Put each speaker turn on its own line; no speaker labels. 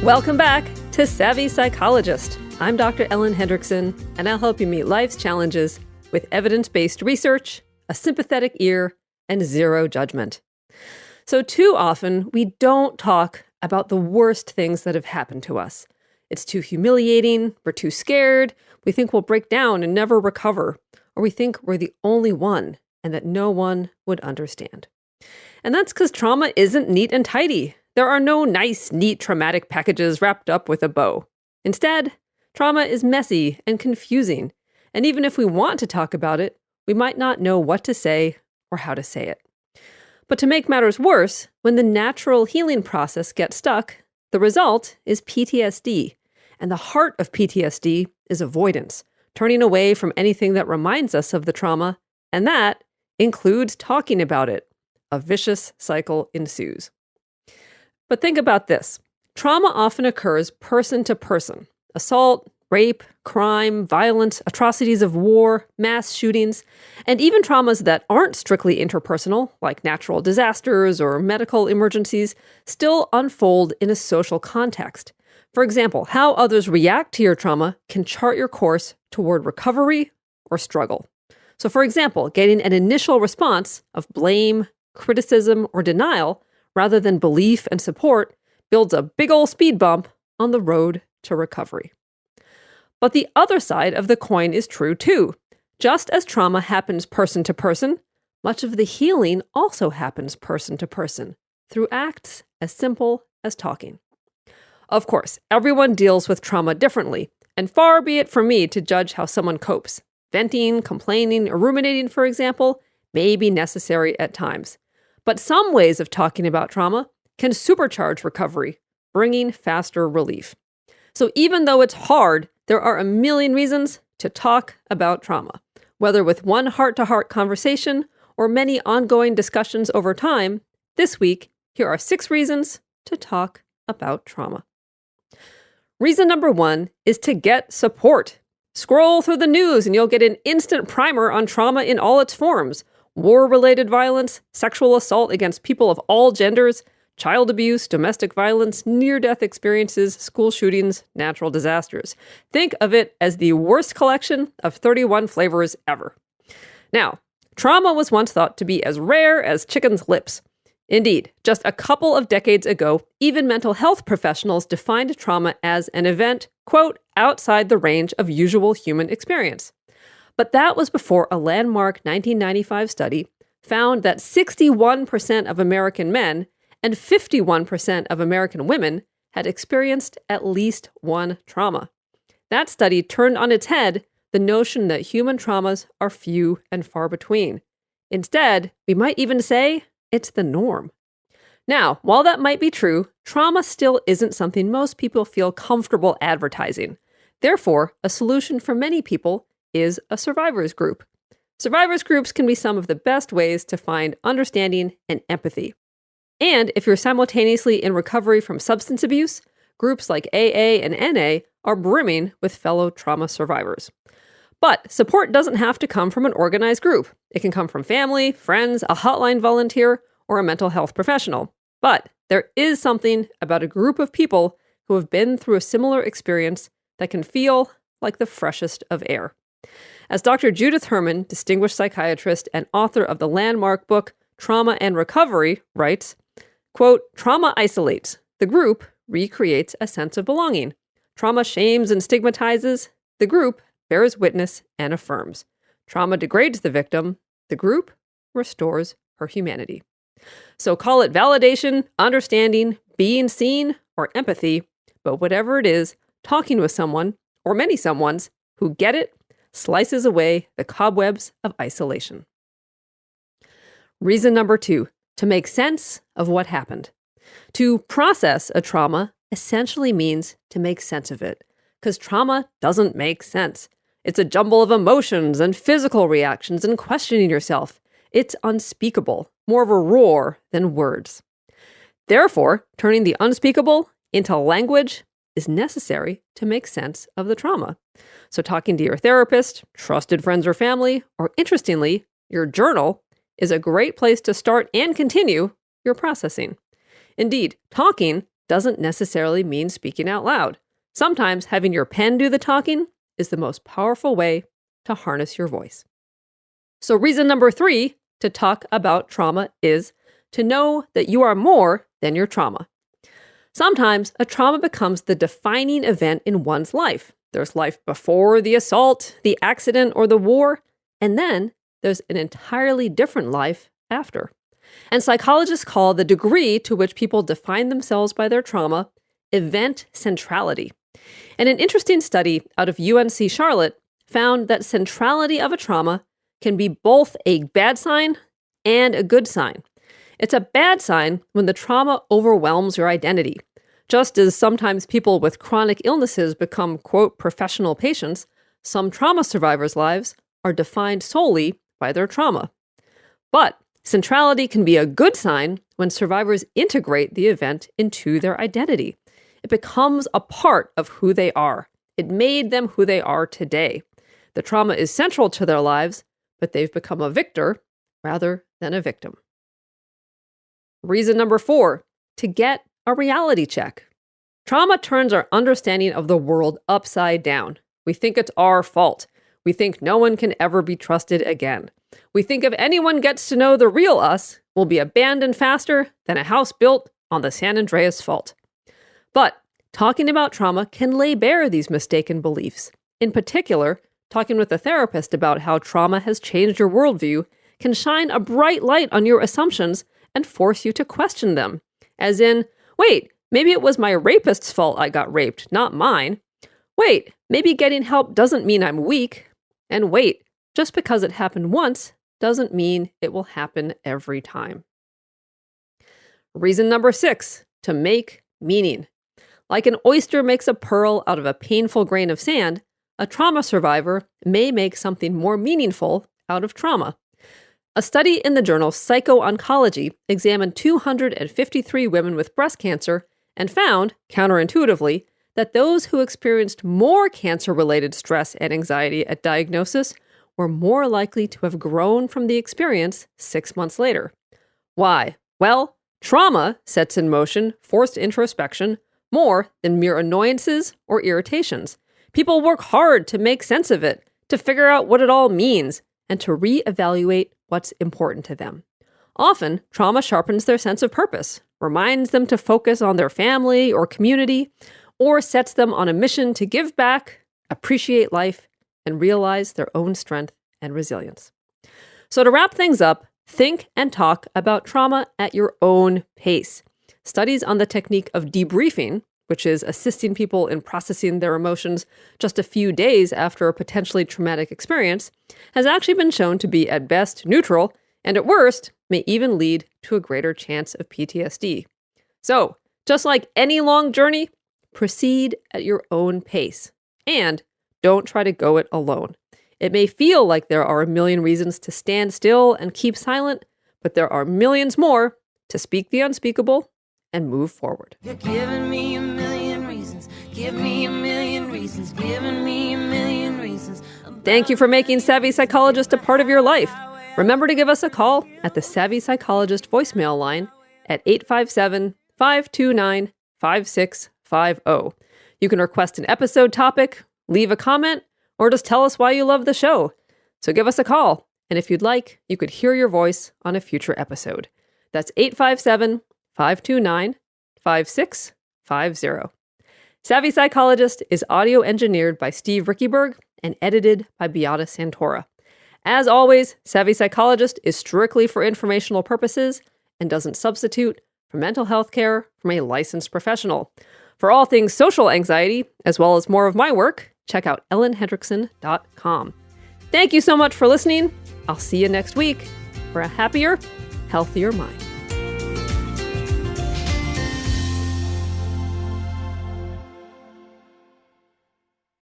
Welcome back to Savvy Psychologist. I'm Dr. Ellen Hendrickson, and I'll help you meet life's challenges with evidence-based research, a sympathetic ear, and zero judgment. So too often, we don't talk about the worst things that have happened to us. It's too humiliating, we're too scared, we think we'll break down and never recover, or we think we're the only one and that no one would understand. And that's because trauma isn't neat and tidy. There are no nice, neat, traumatic packages wrapped up with a bow. Instead, trauma is messy and confusing, and even if we want to talk about it, we might not know what to say or how to say it. But to make matters worse, when the natural healing process gets stuck, the result is PTSD. And the heart of PTSD is avoidance, turning away from anything that reminds us of the trauma, and that includes talking about it. A vicious cycle ensues. But think about this. Trauma often occurs person to person. Assault, rape, crime, violence, atrocities of war, mass shootings, and even traumas that aren't strictly interpersonal, like natural disasters or medical emergencies, still unfold in a social context. For example, how others react to your trauma can chart your course toward recovery or struggle. So for example, getting an initial response of blame, criticism, or denial, rather than belief and support, builds a big ol' speed bump on the road to recovery. But the other side of the coin is true too. Just as trauma happens person to person, much of the healing also happens person to person, through acts as simple as talking. Of course, everyone deals with trauma differently, and far be it from me to judge how someone copes. Venting, complaining, or ruminating, for example, may be necessary at times. But some ways of talking about trauma can supercharge recovery, bringing faster relief. So even though it's hard, there are a million reasons to talk about trauma. Whether with one heart-to-heart conversation or many ongoing discussions over time, this week, here are 6 reasons to talk about trauma. Reason number 1 is to get support. Scroll through the news and you'll get an instant primer on trauma in all its forms. War-related violence, sexual assault against people of all genders, child abuse, domestic violence, near-death experiences, school shootings, natural disasters. Think of it as the worst collection of 31 flavors ever. Now, trauma was once thought to be as rare as chicken's lips. Indeed, just a couple of decades ago, even mental health professionals defined trauma as an event, quote, outside the range of usual human experience. But that was before a landmark 1995 study found that 61% of American men and 51% of American women had experienced at least one trauma. That study turned on its head the notion that human traumas are few and far between. Instead, we might even say it's the norm. Now, while that might be true, trauma still isn't something most people feel comfortable advertising. Therefore, a solution for many people is a survivors group. Survivors groups can be some of the best ways to find understanding and empathy. And if you're simultaneously in recovery from substance abuse, groups like AA and NA are brimming with fellow trauma survivors. But support doesn't have to come from an organized group. It can come from family, friends, a hotline volunteer, or a mental health professional. But there is something about a group of people who have been through a similar experience that can feel like the freshest of air. As Dr. Judith Herman, distinguished psychiatrist and author of the landmark book Trauma and Recovery, writes, quote, trauma isolates. The group recreates a sense of belonging. Trauma shames and stigmatizes. The group bears witness and affirms. Trauma degrades the victim. The group restores her humanity. So call it validation, understanding, being seen, or empathy, but whatever it is, talking with someone, or many someones, who get it, slices away the cobwebs of isolation. Reason number 2, to make sense of what happened. To process a trauma essentially means to make sense of it, because trauma doesn't make sense. It's a jumble of emotions and physical reactions and questioning yourself. It's unspeakable, more of a roar than words. Therefore, turning the unspeakable into language is necessary to make sense of the trauma. So talking to your therapist, trusted friends or family, or interestingly, your journal is a great place to start and continue your processing. Indeed, talking doesn't necessarily mean speaking out loud. Sometimes having your pen do the talking is the most powerful way to harness your voice. So reason number 3 to talk about trauma is to know that you are more than your trauma. Sometimes a trauma becomes the defining event in one's life. There's life before the assault, the accident, or the war, and then there's an entirely different life after. And psychologists call the degree to which people define themselves by their trauma event centrality. And an interesting study out of UNC Charlotte found that centrality of a trauma can be both a bad sign and a good sign. It's a bad sign when the trauma overwhelms your identity. Just as sometimes people with chronic illnesses become, quote, professional patients, some trauma survivors' lives are defined solely by their trauma. But centrality can be a good sign when survivors integrate the event into their identity. It becomes a part of who they are. It made them who they are today. The trauma is central to their lives, but they've become a victor rather than a victim. Reason number 4, to get a reality check. Trauma turns our understanding of the world upside down. We think it's our fault. We think no one can ever be trusted again. We think if anyone gets to know the real us, we'll be abandoned faster than a house built on the San Andreas Fault. But talking about trauma can lay bare these mistaken beliefs. In particular, talking with a therapist about how trauma has changed your worldview can shine a bright light on your assumptions and force you to question them. As in, wait, maybe it was my rapist's fault I got raped, not mine. Wait, maybe getting help doesn't mean I'm weak. And wait, just because it happened once doesn't mean it will happen every time. Reason number 6, to make meaning. Like an oyster makes a pearl out of a painful grain of sand, a trauma survivor may make something more meaningful out of trauma. A study in the journal Psycho-Oncology examined 253 women with breast cancer and found, counterintuitively, that those who experienced more cancer-related stress and anxiety at diagnosis were more likely to have grown from the experience 6 months later. Why? Well, trauma sets in motion forced introspection more than mere annoyances or irritations. People work hard to make sense of it, to figure out what it all means, and to reevaluate what's important to them. Often, trauma sharpens their sense of purpose, reminds them to focus on their family or community, or sets them on a mission to give back, appreciate life, and realize their own strength and resilience. So to wrap things up, think and talk about trauma at your own pace. Studies on the technique of debriefing, which is assisting people in processing their emotions just a few days after a potentially traumatic experience, has actually been shown to be at best neutral, and at worst may even lead to a greater chance of PTSD. So, just like any long journey, proceed at your own pace, and don't try to go it alone. It may feel like there are a million reasons to stand still and keep silent, but there are millions more to speak the unspeakable and move forward.
You're giving me a million reasons. Give me a million reasons. Giving me a million reasons.
Thank you for making Savvy Psychologist a part of your life. Remember to give us a call at the Savvy Psychologist voicemail line at 857-529-5650. You can request an episode topic, leave a comment, or just tell us why you love the show. So give us a call, and if you'd like, you could hear your voice on a future episode. That's 857-529-5650. Savvy Psychologist is audio engineered by Steve Rickyberg and edited by Beata Santora. As always, Savvy Psychologist is strictly for informational purposes and doesn't substitute for mental health care from a licensed professional. For all things social anxiety, as well as more of my work, check out ellenhendrickson.com. Thank you so much for listening. I'll see you next week for a happier, healthier mind.